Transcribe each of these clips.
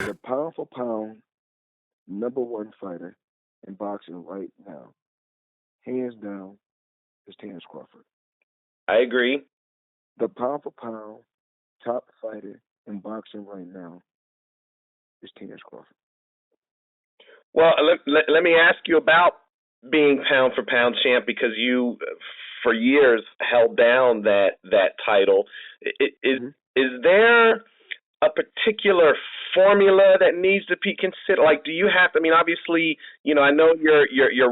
The pound for pound number one fighter in boxing right now, hands down, is Terence Crawford. I agree. The pound for pound top fighter in boxing right now is Terence Crawford. Well, let me ask you about being pound for pound champ, because you, for years, held down that title. Is there a particular formula that needs to be considered? Like, do you have to? I mean, obviously, I know your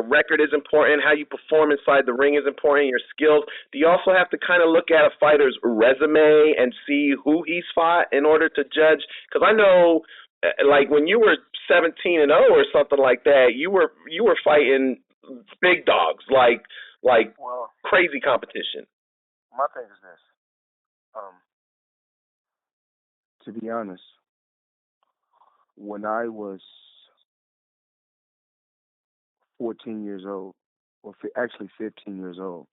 record is important. How you perform inside the ring is important. Your skills. Do you also have to kind of look at a fighter's resume and see who he's fought in order to judge? Because I know, like, when you were 17-0 or something like that, you were fighting big dogs, like crazy competition. My thing is this. To be honest, when I was 14 years old, or actually 15 years old,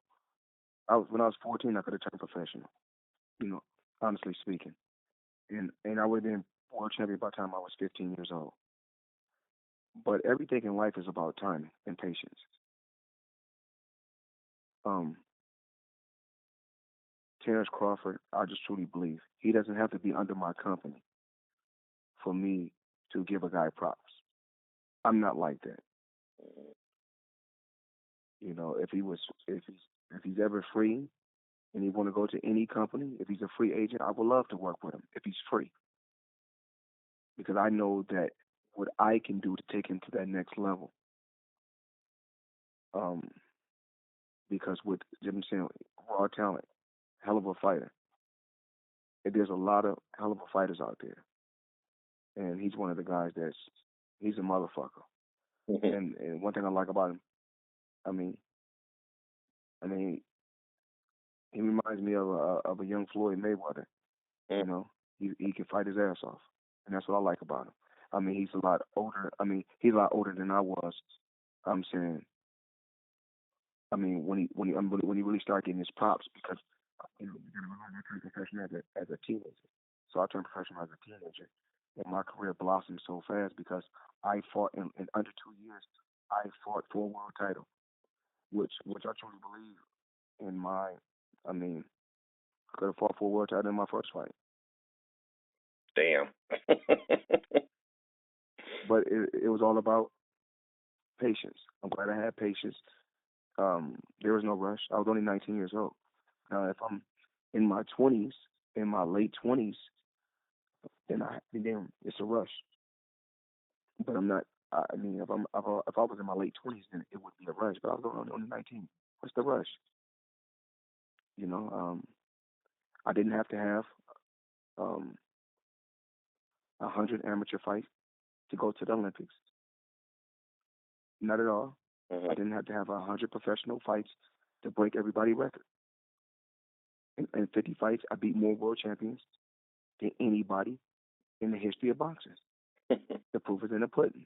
when I was 14, I could have turned professional, honestly speaking. And I would have been world champion by the time I was 15 years old. But everything in life is about timing and patience. Terence Crawford, I just truly believe he doesn't have to be under my company for me to give a guy props. I'm not like that. If he's ever free and he want to go to any company, if he's a free agent, I would love to work with him if he's free. Because I know that what I can do to take him to that next level. Because with Jim saying, raw talent, hell of a fighter. And there's a lot of hell of a fighters out there. And he's one of the guys he's a motherfucker. And one thing I like about him, I mean, he reminds me of a young Floyd Mayweather. He can fight his ass off, and that's what I like about him. I mean, he's a lot older. I mean, he's a lot older than I was. I'm saying. I mean, when he really started getting his props, because I turned professional as a teenager. So I turned professional as a teenager, and my career blossomed so fast because I fought in under 2 years. I fought for a world title, which I truly believe in my. I mean, I could have fought for a world title in my first fight. Damn. But it was all about patience. I'm glad I had patience. There was no rush. I was only 19 years old. Now, if I'm in my 20s, in my late 20s, then it's a rush. But I'm not. I mean, if I was in my late 20s, then it would be a rush. But I was only 19. What's the rush? I didn't have to have 100 amateur fights to go to the Olympics. Not at all. I didn't have to have 100 professional fights to break everybody's record. In 50 fights, I beat more world champions than anybody in the history of boxing. The proof is in the pudding.